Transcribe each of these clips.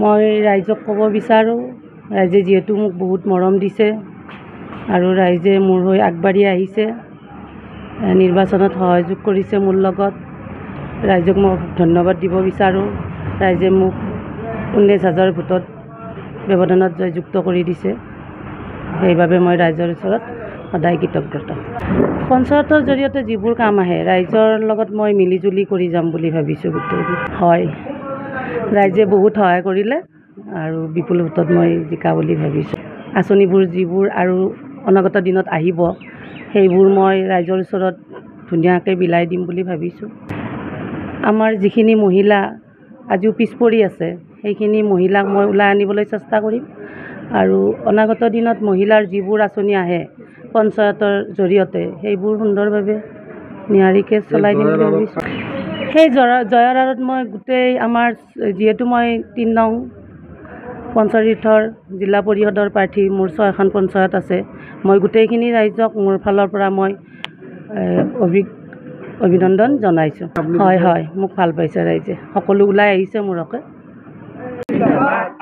মই ৰাইজক ক'ব বিচাৰোঁ, ৰাইজে যিহেতু মোক বহুত মৰম দিছে আৰু ৰাইজে মোৰ হৈ আগবাঢ়ি আহিছে, নিৰ্বাচনত সহযোগ কৰিছে মোৰ লগত। ৰাইজক মই ধন্যবাদ দিব বিচাৰোঁ। ৰাইজে মোক 19,000 ভোটত ব্যৱধানত জয়যুক্ত কৰি দিছে, সেইবাবে মই ৰাইজৰ ওচৰত সদায় কৃতজ্ঞতা। পঞ্চায়তৰ জৰিয়তে যিবোৰ কাম আহে ৰাইজৰ লগত মই মিলিজুলি কৰি যাম বুলি ভাবিছোঁ। গোটেইবোৰ হয়, ৰাইজে বহুত সহায় কৰিলে আৰু বিপুল ভোটত মই জিকা বুলি ভাবিছোঁ। আঁচনিবোৰ যিবোৰ আৰু অনাগত দিনত আহিব সেইবোৰ মই ৰাইজৰ ওচৰত ধুনীয়াকৈ বিলাই দিম বুলি ভাবিছোঁ। আমাৰ যিখিনি মহিলা আজিও পিছ পৰি আছে সেইখিনি মহিলাক মই ওলাই আনিবলৈ চেষ্টা কৰিম আৰু অনাগত দিনত মহিলাৰ যিবোৰ আঁচনি আহে পঞ্চায়তৰ জৰিয়তে সেইবোৰ সুন্দৰভাৱে নিয়াৰিকৈ চলাই দিম বুলি ভাবিছোঁ। সেই জয়ৰ আঁৰত মই গোটেই আমাৰ যিহেতু মই 3 নং পঞ্চতীৰ্থৰ জিলা পৰিষদৰ প্ৰাৰ্থী, মোৰ 6খন পঞ্চায়ত আছে, মই গোটেইখিনি ৰাইজক মোৰ ফালৰ পৰা মই অভিনন্দন জনাইছোঁ। হয় হয়, মোক ভাল পাইছে ৰাইজে, সকলো ওলাই আহিছে মোৰ হকে।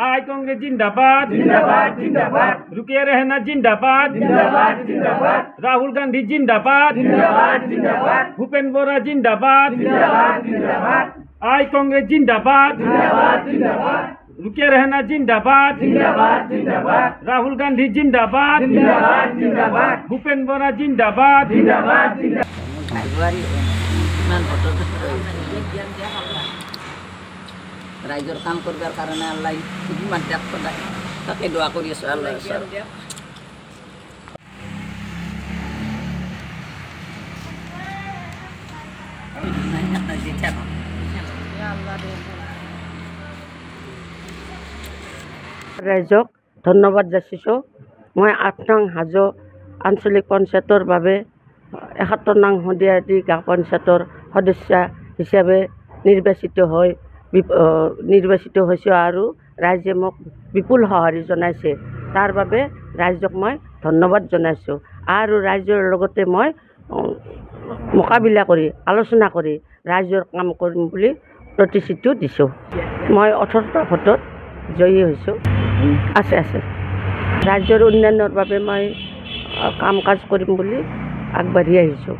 আই কংগ্ৰেছ জিন্দাবাদ, জিন্দাবাদ জিন্দাবাদ। रुकिए रहना जिंदाबाद, जिंदाबाद जिंदाबाद। राहुल गांधी जिंदाबाद, जिंदाबाद जिंदाबाद। भूपेन्द्र बोरा जिंदाबाद, जिंदाबाद जिंदाबाद। आई कांग्रेस जिंदाबाद, जिंदाबाद जिंदाबाद। रुकिए रहना जिंदाबाद, जिंदाबाद जिंदाबाद। राहुल गांधी जिंदाबाद, जिंदाबाद जिंदाबाद। भूपेन्द्र बोरा जिंदाबाद, जिंदाबाद ৰাইজৰ কাম কৰিবৰ কাৰণে আল্লাহ যিমান দিয়ক সদায় তাকে দোৱা কৰি আছোঁ। আল্লাহ ৰাইজক ধন্যবাদ যাচিছোঁ। মই 8 নং হাজো আঞ্চলিক পঞ্চায়তৰ বাবে 71 নং শদিয়াদি গাঁও পঞ্চায়তৰ সদস্য হিচাপে নিৰ্বাচিত হৈছোঁ আৰু ৰাইজে মোক বিপুল সঁহাৰি জনাইছে। তাৰ বাবে ৰাইজক মই ধন্যবাদ জনাইছোঁ আৰু ৰাইজৰ লগতে মই মোকাবিলা কৰি আলোচনা কৰি ৰাইজৰ কাম কৰিম বুলি প্ৰতিশ্ৰুতি দিছোঁ। মই 18টা ভোটত জয়ী হৈছোঁ। আছে ৰাজ্যৰ উন্নয়নৰ বাবে মই কাম কাজ কৰিম বুলি আগবাঢ়ি আহিছোঁ।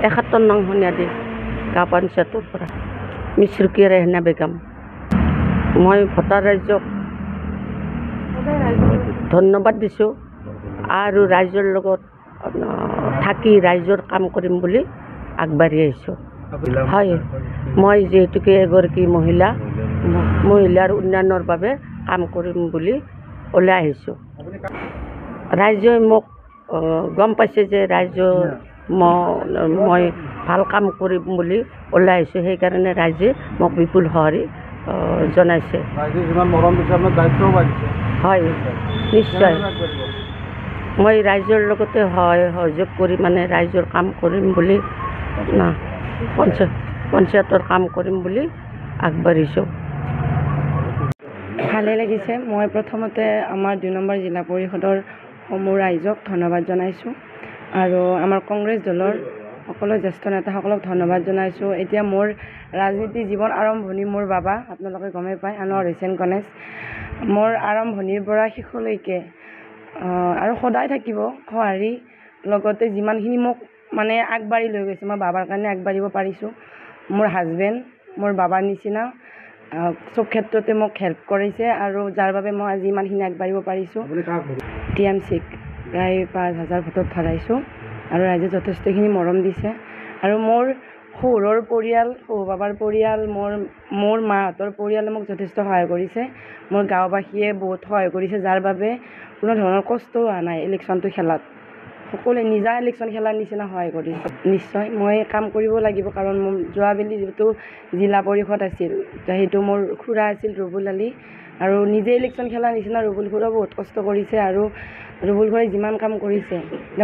71 নং শদিয়াদি গাঁও পঞ্চায়তৰ পৰা মিছ ৰুকিয়া ৰেহনা বেগম। মই ভোটাৰ ৰাইজক ধন্যবাদ দিছোঁ আৰু ৰাইজৰ লগত থাকি ৰাইজৰ কাম কৰিম বুলি আগবাঢ়ি আহিছোঁ। হয়, মই যিহেতুকে এগৰাকী মহিলাৰ উন্নয়নৰ বাবে কাম কৰিম বুলি ওলাই আহিছোঁ। ৰাইজে মোক গম পাইছে যে মই ভাল কাম কৰিম বুলি ওলাই আহিছোঁ, সেইকাৰণে ৰাইজে মোক বিপুল সঁহাৰি জনাইছে। হয়, নিশ্চয় মই ৰাইজৰ লগতে সহযোগ কৰি ৰাইজৰ কাম কৰিম বুলি পঞ্চায়তৰ কাম কৰিম বুলি আগবাঢ়িছোঁ। ভালে লাগিছে। মই প্ৰথমতে আমাৰ 2 নম্বৰ জিলা পৰিষদৰ সমূহ ৰাইজক ধন্যবাদ জনাইছোঁ আৰু আমাৰ কংগ্ৰেছ দলৰ সকলো জ্যেষ্ঠ নেতাসকলক ধন্যবাদ জনাইছোঁ। এতিয়া মোৰ ৰাজনীতি জীৱন আৰম্ভণি মোৰ বাবা, আপোনালোকে গমেই পায়, আনোৱাৰ হুছেইন গণেশ। মোৰ আৰম্ভণিৰ পৰা শেষলৈকে আৰু সদায় থাকিব সঁহাৰি, লগতে যিমানখিনি মোক আগবাঢ়ি লৈ গৈছে, মই বাবাৰ কাৰণে আগবাঢ়িব পাৰিছোঁ। মোৰ হাজবেণ্ড মোৰ বাবাৰ নিচিনা চব ক্ষেত্ৰতে মোক হেল্প কৰিছে আৰু যাৰ বাবে মই আজি ইমানখিনি আগবাঢ়িব পাৰিছোঁ। TMCক প্ৰায় 5,000 ভোটত হাৰাইছোঁ আৰু ৰাইজে যথেষ্টখিনি মৰম দিছে আৰু মোৰ শহুৰৰ পৰিয়াল, শহু বাবাৰ পৰিয়াল, মোৰ মাহঁতৰ পৰিয়ালে মোক যথেষ্ট সহায় কৰিছে। মোৰ গাঁওবাসীয়ে বহুত সহায় কৰিছে, যাৰ বাবে কোনো ধৰণৰ কষ্টও হোৱা নাই। ইলেকশ্যনটো খেলাত সকলোৱে নিজা ইলেকশ্যন খেলাৰ নিচিনা সহায় কৰিছে। নিশ্চয় মই কাম কৰিব লাগিব, কাৰণ মোৰ যোৱাবেলি যিটো জিলা পৰিষদ আছিল সেইটো মোৰ খুৰা আছিল ৰুবুল আলী, আৰু নিজে ইলেকশ্যন খেলাৰ নিচিনা ৰুবুল খুৰাও বহুত কষ্ট কৰিছে আৰু ৰুবুল খুৰাই যিমান কাম কৰিছে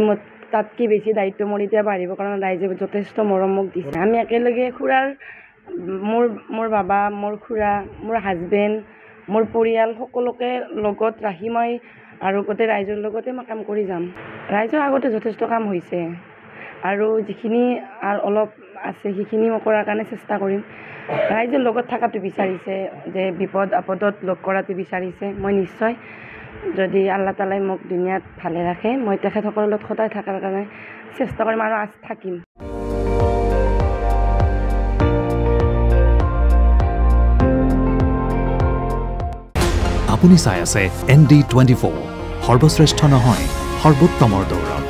মই তাতকৈ বেছি দায়িত্ব মোৰ এতিয়া বাঢ়িব, কাৰণ ৰাইজে যথেষ্ট মৰম মোক দিছে। আমি একেলগে মোৰ বাবা, মোৰ খুৰা, মোৰ হাজবেণ্ড, মোৰ পৰিয়াল সকলোকে লগত ৰাখি মই আৰু গোটেই ৰাইজৰ লগতে মই কাম কৰি যাম। ৰাইজৰ আগতে যথেষ্ট কাম হৈছে আৰু যিখিনি অলপ আছে সেইখিনি মই কৰাৰ কাৰণে চেষ্টা কৰিম ৰাইজৰ লগত থকাটো বিচাৰিছে যে বিপদ আপদত লগ কৰাটো বিচাৰিছে মই নিশ্চয় যদি আল্লাহ তালাই মোক দুনিয়াত ভালে ৰাখে মই তেখেতসকলৰ লগত সদায় থকাৰ কাৰণে চেষ্টা কৰিম আৰু আজ থাকিম আপুনি চাই আছে ND24 সৰ্বশ্ৰেষ্ঠ নহয় সৰ্বোত্তমৰ দৌৰ